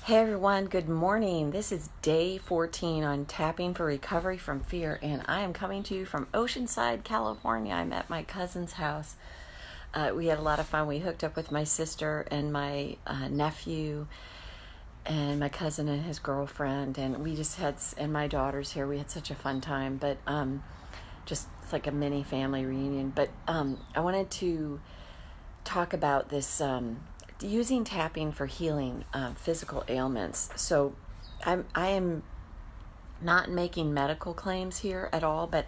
Hey everyone, good morning. This is day 14 on Tapping for Recovery from Fear, and I am coming to you from Oceanside, California. I'm at my cousin's house. We had a lot of fun. We hooked up with my sister and my nephew and my cousin and his girlfriend, and we just had, and my daughter's here. We had such a fun time, but just it's like a mini family reunion. But I wanted to talk about this using tapping for healing physical ailments. So I am not making medical claims here at all, but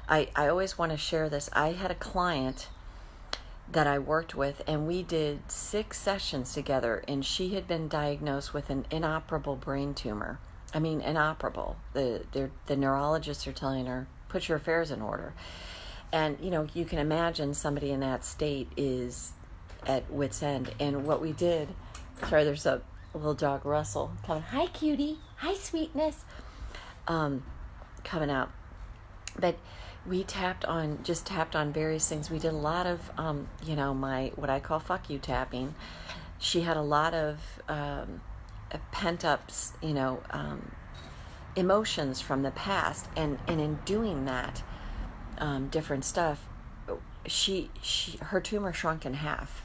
I always want to share this. I had a client that I worked with, and we did 6 sessions together, and she had been diagnosed with an inoperable brain tumor. I mean, inoperable. The neurologists are telling her, put your affairs in order. And, you can imagine somebody in that state is at wit's end. And what we did, sorry, there's a little dog, Russell, coming. Hi, cutie. Hi, sweetness. Coming out. But we tapped on various things. We did a lot of, my, what I call fuck you tapping. She had a lot of pent up, emotions from the past. And in doing that, different stuff, her tumor shrunk in half.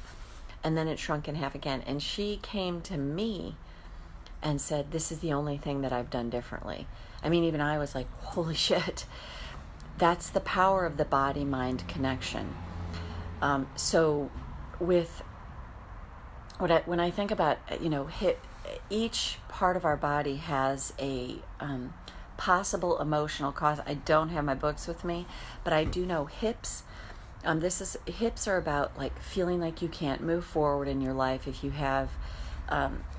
And then it shrunk in half again. And she came to me and said, this is the only thing that I've done differently. I mean, even I was like, holy shit. That's the power of the body-mind connection. So with when I think about, each part of our body has a possible emotional cause. I don't have my books with me, but I do know hips. Hips are about like feeling like you can't move forward in your life. If you have,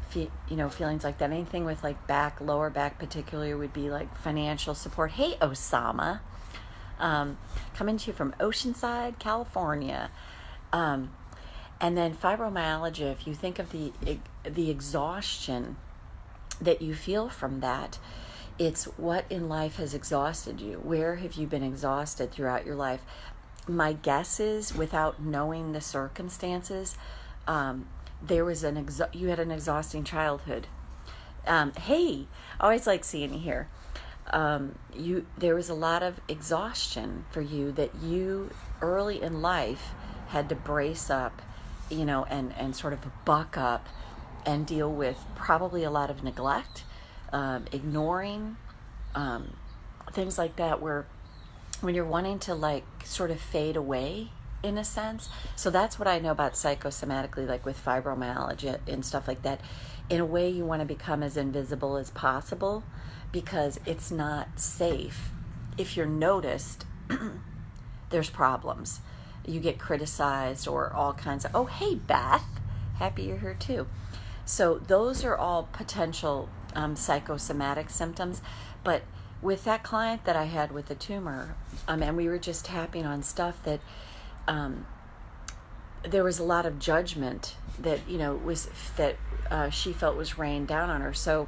feelings like that, anything with like back, lower back particularly would be like financial support. Hey, Osama, coming to you from Oceanside, California. And then fibromyalgia, if you think of the exhaustion that you feel from that, it's what in life has exhausted you. Where have you been exhausted throughout your life? My guess is, without knowing the circumstances, you had an exhausting childhood. Hey, always like seeing you here. There was a lot of exhaustion for you that you early in life had to brace up, and sort of buck up and deal with probably a lot of neglect, ignoring, things like that, where when you're wanting to like sort of fade away in a sense. So that's what I know about psychosomatically, like with fibromyalgia and stuff like that. In a way, you want to become as invisible as possible because it's not safe. If you're noticed, there's problems. You get criticized or all kinds of, oh, hey, Beth, happy you're here too. So those are all potential psychosomatic symptoms. But with that client that I had with the tumor, and we were just tapping on stuff that there was a lot of judgment that she felt was rained down on her. So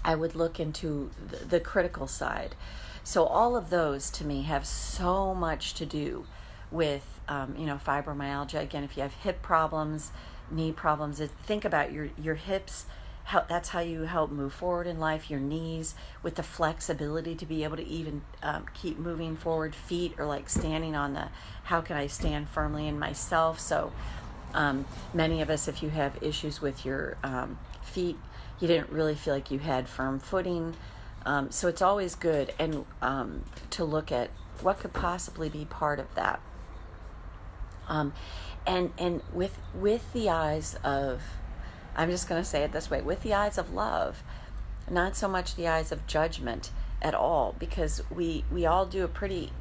I would look into the critical side. So all of those to me have so much to do with fibromyalgia. Again, if you have hip problems, knee problems, think about your hips. That's how you help move forward in life. Your knees, with the flexibility to be able to even keep moving forward. Feet are like standing on how can I stand firmly in myself? So many of us, if you have issues with your feet, you didn't really feel like you had firm footing. So it's always good and to look at what could possibly be part of that. And with the eyes of, I'm just going to say it this way, with the eyes of love, not so much the eyes of judgment at all, because we all do a pretty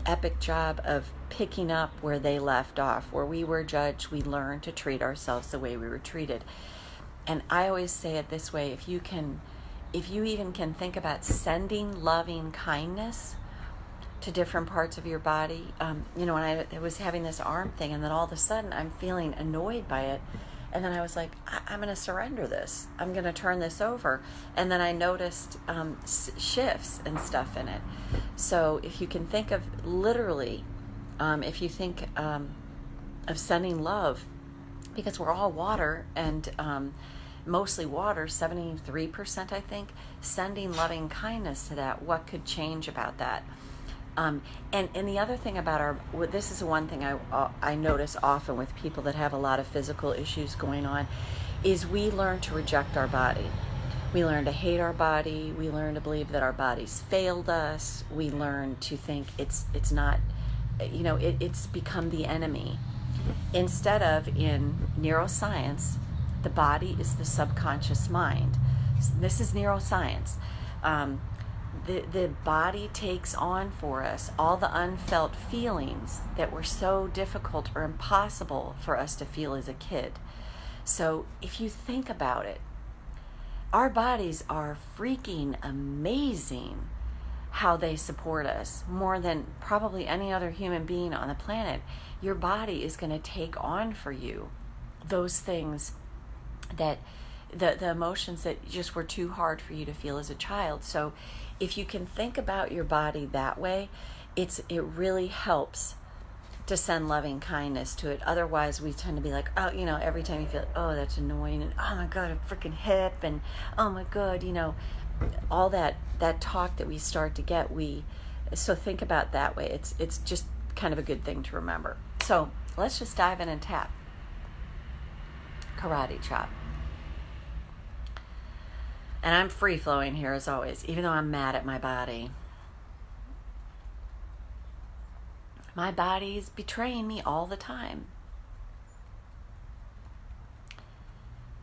epic job of picking up where they left off. Where we were judged, we learn to treat ourselves the way we were treated. And I always say it this way, if you even can think about sending loving kindness to different parts of your body, when I was having this arm thing, and then all of a sudden I'm feeling annoyed by it. And then I was like, I'm going to surrender this. I'm going to turn this over. And then I noticed shifts and stuff in it. So if you can think of literally, if you think of sending love, because we're all water, and mostly water, 73%, I think, sending loving kindness to that. What could change about that? And the other thing about this is one thing I notice often with people that have a lot of physical issues going on, is we learn to reject our body. We learn to hate our body. We learn to believe that our bodies failed us. We learn to think it's not, it's become the enemy. Instead of, in neuroscience, the body is the subconscious mind. This is neuroscience. The body takes on for us all the unfelt feelings that were so difficult or impossible for us to feel as a kid. So if you think about it, our bodies are freaking amazing how they support us more than probably any other human being on the planet. Your body is going to take on for you those things that the emotions that just were too hard for you to feel as a child. So if you can think about your body that way, it really helps to send loving kindness to it. Otherwise, we tend to be like, oh, every time you feel, oh, that's annoying, and oh my God, a freaking hip, and oh my God, all that talk that we start to get, so think about that way. It's just kind of a good thing to remember. So let's just dive in and tap. Karate chop. And I'm free-flowing here as always, even though I'm mad at my body. My body's betraying me all the time.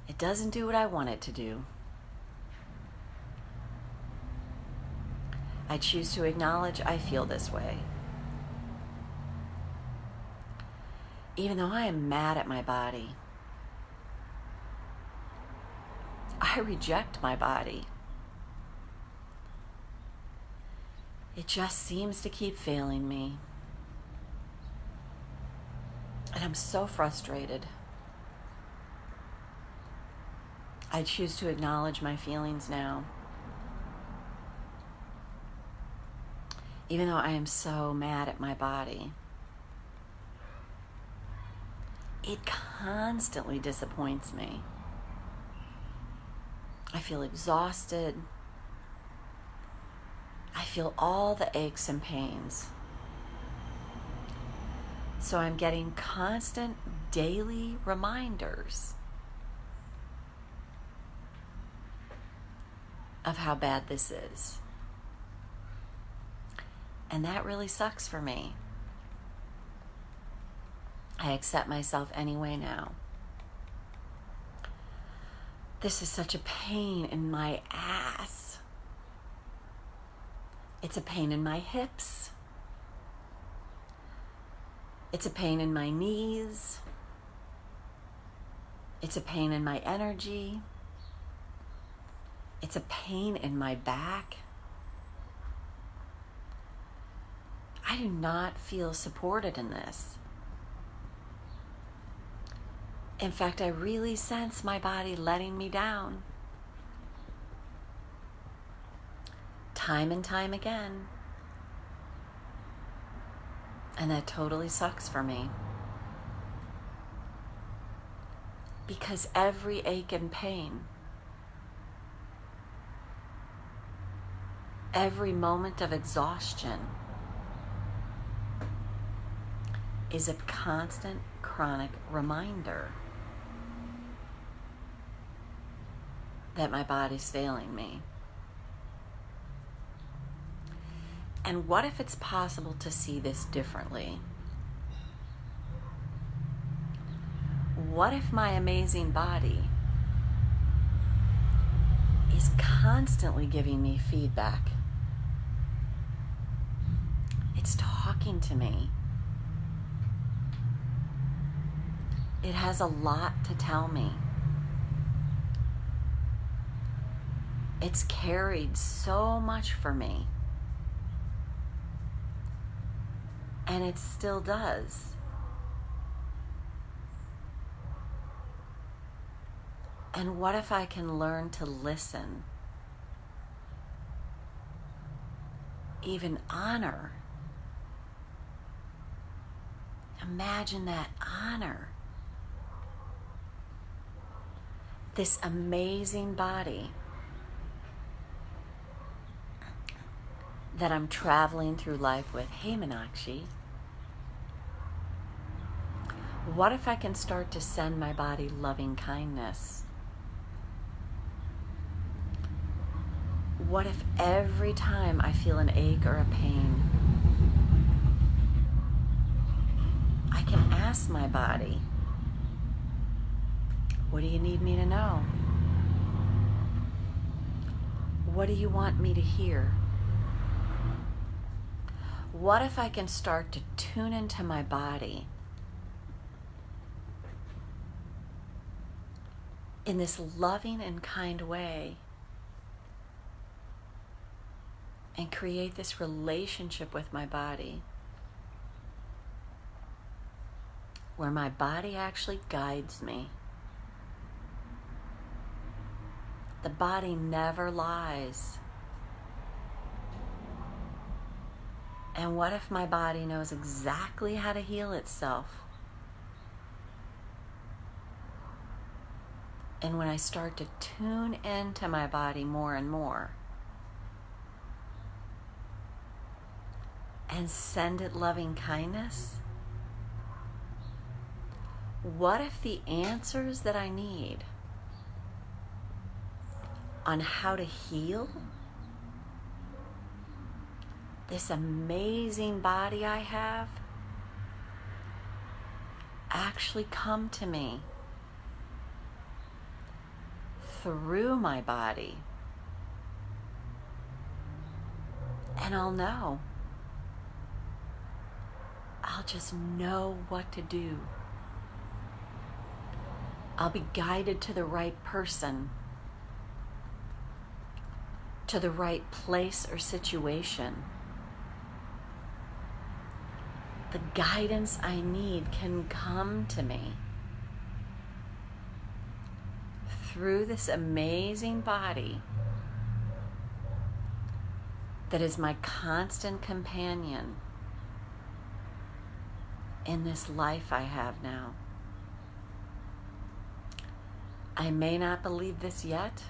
It doesn't do what I want it to do. I choose to acknowledge I feel this way. Even though I am mad at my body, I reject my body. It just seems to keep failing me. And I'm so frustrated. I choose to acknowledge my feelings now. Even though I am so mad at my body. It constantly disappoints me. I feel exhausted. I feel all the aches and pains. So I'm getting constant daily reminders of how bad this is. And that really sucks for me. I accept myself anyway now. This is such a pain in my ass. It's a pain in my hips. It's a pain in my knees. It's a pain in my energy. It's a pain in my back. I do not feel supported in this. In fact, I really sense my body letting me down. Time and time again. And that totally sucks for me. Because every ache and pain, every moment of exhaustion is a constant chronic reminder that my body's failing me. And what if it's possible to see this differently? What if my amazing body is constantly giving me feedback? It's talking to me. It has a lot to tell me. It's carried so much for me. And it still does. And what if I can learn to listen, even honor? Imagine that honor. this amazing body that I'm traveling through life with. Hey, Meenakshi. What if I can start to send my body loving kindness? What if every time I feel an ache or a pain, I can ask my body, what do you need me to know? What do you want me to hear? What if I can start to tune into my body in this loving and kind way and create this relationship with my body where my body actually guides me? The body never lies. And what if my body knows exactly how to heal itself? And when I start to tune into my body more and more and send it loving kindness, what if the answers that I need on how to heal this amazing body I have actually come to me through my body? And I'll know. I'll just know what to do. I'll be guided to the right person, to the right place or situation. The guidance I need can come to me through this amazing body that is my constant companion in this life I have now. I may not believe this yet,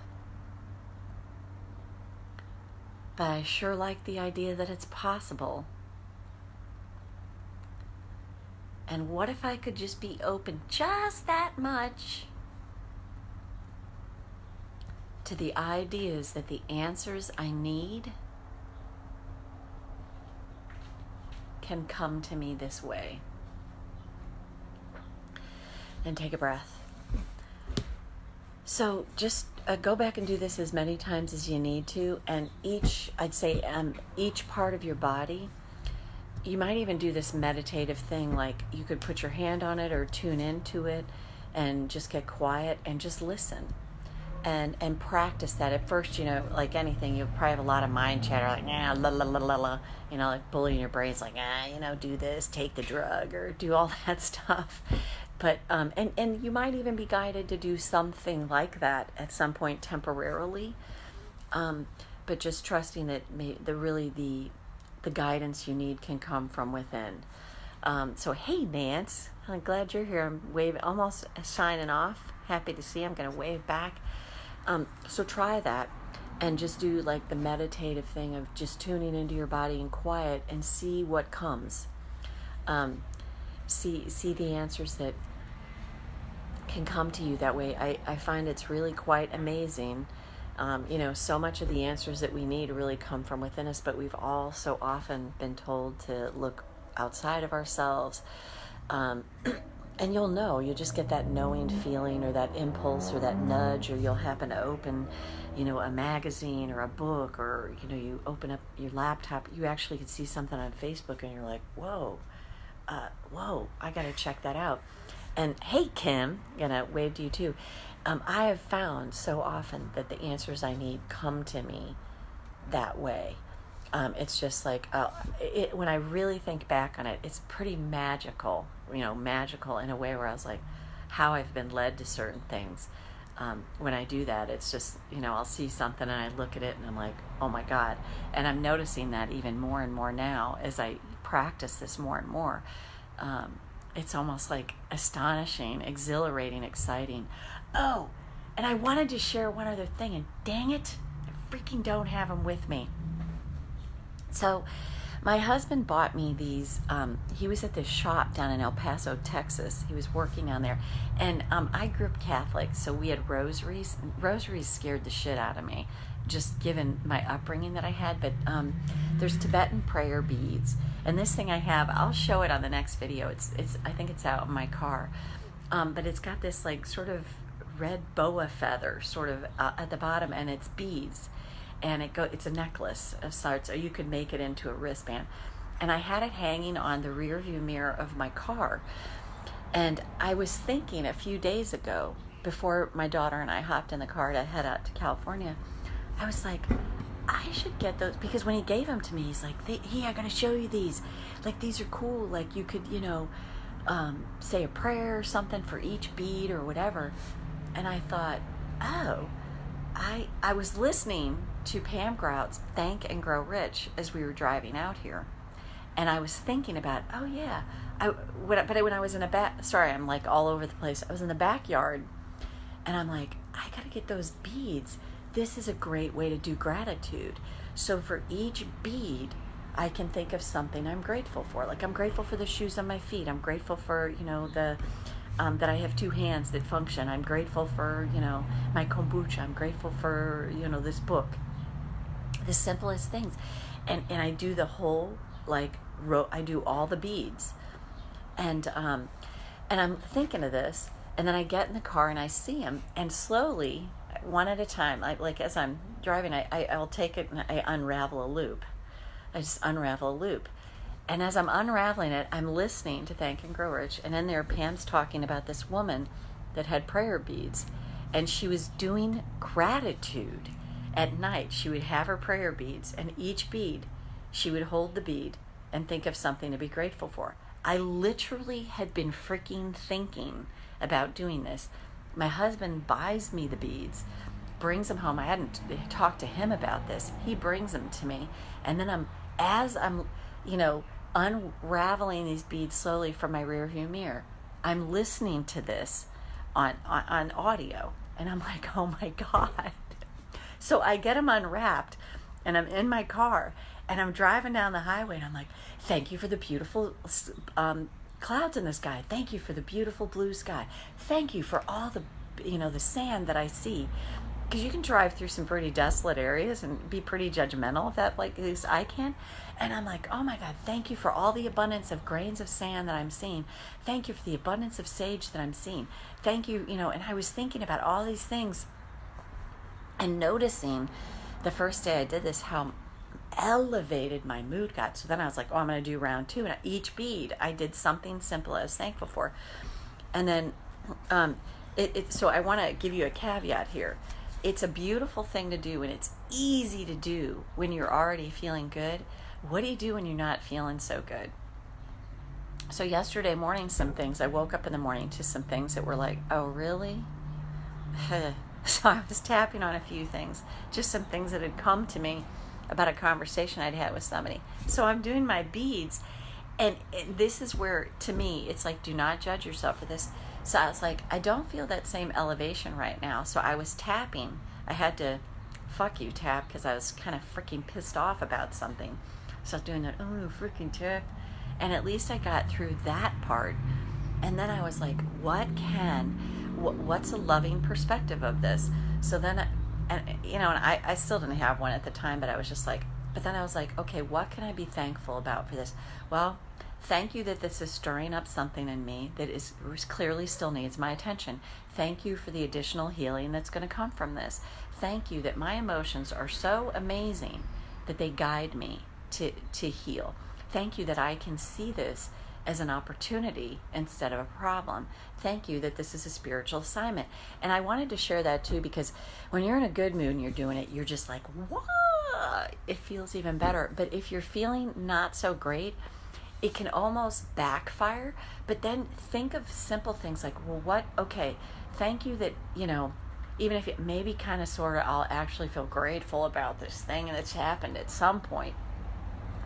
but I sure like the idea that it's possible. And what if I could just be open just that much to the ideas that the answers I need can come to me this way? And take a breath. So just go back and do this as many times as you need to. And each part of your body, you might even do this meditative thing, like you could put your hand on it or tune into it and just get quiet and just listen and practice that. At first, like anything, you'll probably have a lot of mind chatter, like, la la la la la, like bullying your brains, like, do this, take the drug, or do all that stuff. But, and you might even be guided to do something like that at some point temporarily. But just trusting that the guidance you need can come from within. So, hey, Nance, I'm glad you're here. I'm waving, almost signing off. Happy to see you. I'm going to wave back. So try that and just do like the meditative thing of just tuning into your body in quiet and see what comes. See the answers that can come to you that way. I find it's really quite amazing. So much of the answers that we need really come from within us, but we've all so often been told to look outside of ourselves. And you'll just get that knowing feeling or that impulse or that nudge, or you'll happen to open, a magazine or a book, or, you open up your laptop, you actually could see something on Facebook and you're like, whoa, I got to check that out. And hey, Kim, gonna wave to you too. I have found so often that the answers I need come to me that way. It's just like, when I really think back on it, it's pretty magical, magical in a way where I was like, how I've been led to certain things. When I do that, it's just, I'll see something and I look at it and I'm like, oh my God. And I'm noticing that even more and more now as I practice this more and more. It's almost like astonishing, exhilarating, exciting. Oh, And I wanted to share one other thing, and dang it, I freaking don't have them with me. So my husband bought me these. He was at this shop down in El Paso, Texas. He was working on there. And I grew up Catholic, so we had rosaries. Rosaries scared the shit out of me, just given my upbringing that I had. But there's Tibetan prayer beads. And this thing I have, I'll show it on the next video. I think it's out in my car. But it's got this like sort of red boa feather sort of at the bottom, and it's beads. And it's a necklace of sorts, or you could make it into a wristband. And I had it hanging on the rear view mirror of my car. And I was thinking a few days ago, before my daughter and I hopped in the car to head out to California, I was like, I should get those, because when he gave them to me, he's like, I gotta show you these. Like, these are cool. Like, you could, say a prayer or something for each bead or whatever. And I thought, oh, I was listening to Pam Grout's Thank and Grow Rich as we were driving out here. And I was thinking about, oh yeah, when I was in I'm like all over the place. I was in the backyard, and I'm like, I gotta get those beads. This is a great way to do gratitude. So for each bead, I can think of something I'm grateful for. Like, I'm grateful for the shoes on my feet. I'm grateful for, that I have two hands that function. I'm grateful for, my kombucha. I'm grateful for, this book. The simplest things. And I do the whole, I do all the beads. And I'm thinking of this, and then I get in the car and I see them, and slowly, one at a time, like as I'm driving, I'll take it and I unravel a loop. I just unravel a loop. And as I'm unraveling it, I'm listening to Thank and Grow Rich. And in there, Pam's talking about this woman that had prayer beads. And she was doing gratitude at night. She would have her prayer beads. And each bead, she would hold the bead and think of something to be grateful for. I literally had been freaking thinking about doing this. My husband buys me the beads, brings them home. I hadn't talked to him about this. He brings them to me. And then as I'm unraveling these beads slowly from my rearview mirror, I'm listening to this on audio, and I'm like, oh my God. So I get them unwrapped, and I'm in my car, and I'm driving down the highway, and I'm like, thank you for the beautiful clouds in the sky. Thank you for the beautiful blue sky. Thank you for all the, the sand that I see. Because you can drive through some pretty desolate areas and be pretty judgmental of that, like at least I can. And I'm like, oh my God, thank you for all the abundance of grains of sand that I'm seeing. Thank you for the abundance of sage that I'm seeing. Thank you, and I was thinking about all these things and noticing the first day I did this, how elevated my mood got. So then I was like, oh, I'm going to do round 2. And each bead, I did something simple I was thankful for. And then, so I want to give you a caveat here. It's a beautiful thing to do, and it's easy to do when you're already feeling good. What do you do when you're not feeling so good? So yesterday morning, I woke up in the morning to some things that were like, oh, really? So I was tapping on a few things, just some things that had come to me about a conversation I'd had with somebody. So I'm doing my beads, and this is where, to me, it's like, do not judge yourself for this. So I was like, I don't feel that same elevation right now. So I was tapping. I had to tap because I was kind of freaking pissed off about something. So I was doing that, freaking tap. And at least I got through that part. And then I was like, what's a loving perspective of this? So then, I still didn't have one at the time, but I was just like, but then I was like, okay, what can I be thankful about for this? Well, thank you that this is stirring up something in me that clearly still needs my attention. Thank you for the additional healing that's going to come from this. Thank you that my emotions are so amazing that they guide me to heal. Thank you that I can see this as an opportunity instead of a problem. Thank you that this is a spiritual assignment. And I wanted to share that too, because when you're in a good mood and you're doing it, you're just like, what? It feels even better. But if you're feeling not so great, it can almost backfire. But then think of simple things like, thank you that, even if it maybe kind of sort of, I'll actually feel grateful about this thing and it's happened at some point.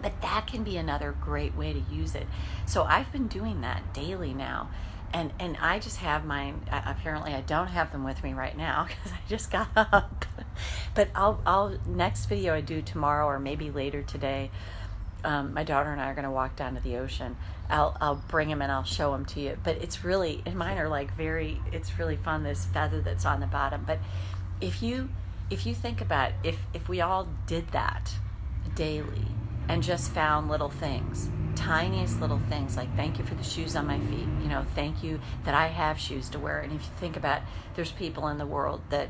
But that can be another great way to use it. So I've been doing that daily now. And I just have mine. Apparently, I don't have them with me right now because I just got up. But I'll next video I do tomorrow or maybe later today. My daughter and I are going to walk down to the ocean. I'll bring them and I'll show them to you. But it's really, and mine are like it's really fun, this feather that's on the bottom. But if you think about if we all did that daily and just found little things, tiniest little things, like thank you for the shoes on my feet, thank you that I have shoes to wear. And if you think about, there's people in the world that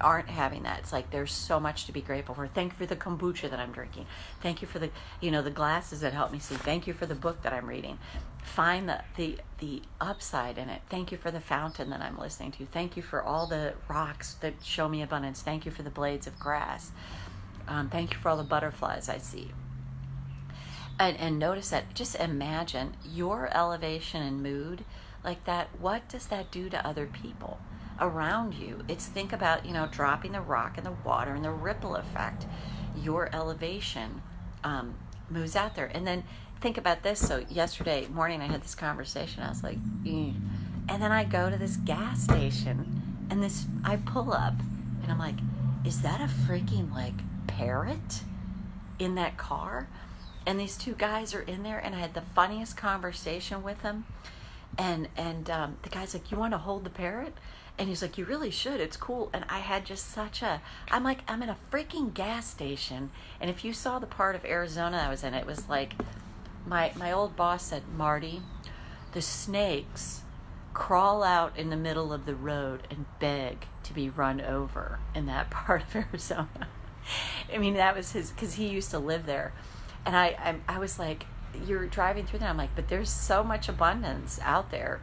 aren't having that. It's like there's so much to be grateful for. Thank you for the kombucha that I'm drinking. Thank you for the the glasses that help me see. Thank you for the book that I'm reading. Find the upside in it. Thank you for the fountain that I'm listening to. Thank you for all the rocks that show me abundance. Thank you for the blades of grass. Thank you for all the butterflies I see. And notice that. Just imagine your elevation and mood like that. What does that do to other people around you? It's, think about dropping the rock in the water and the ripple effect. Your elevation moves out there. And then think about this. So yesterday morning I had this conversation. I was like, and then I go to this gas station and I pull up and I'm like, is that a freaking parrot in that car? And these two guys are in there, and I had the funniest conversation with them. And the guy's like, you want to hold the parrot? And he's like, you really should. It's cool. And I had just I'm like, I'm in a freaking gas station. And if you saw the part of Arizona I was in, it was like, my old boss said, Marti, the snakes crawl out in the middle of the road and beg to be run over in that part of Arizona. I mean, that was because he used to live there. And I was like, you're driving through there. I'm like, but there's so much abundance out there.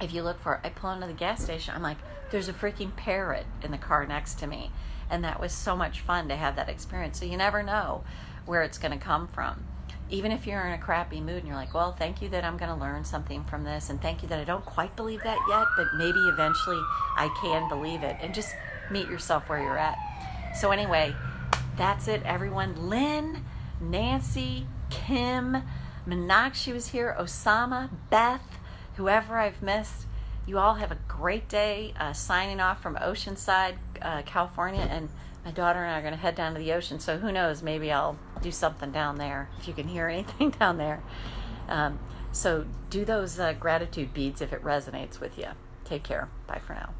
If you look for it, I pull into the gas station. I'm like, there's a freaking parrot in the car next to me. And that was so much fun to have that experience. So you never know where it's going to come from. Even if you're in a crappy mood and you're like, well, thank you that I'm going to learn something from this. And thank you that I don't quite believe that yet, but maybe eventually I can believe it. And just meet yourself where you're at. So anyway, that's it, everyone. Lynn, Nancy, Kim, Meenakshi was here, Osama, Beth, whoever I've missed. You all have a great day. Signing off from Oceanside, California, and my daughter and I are going to head down to the ocean. So who knows, maybe I'll do something down there, if you can hear anything down there. So do those gratitude beads if it resonates with you. Take care. Bye for now.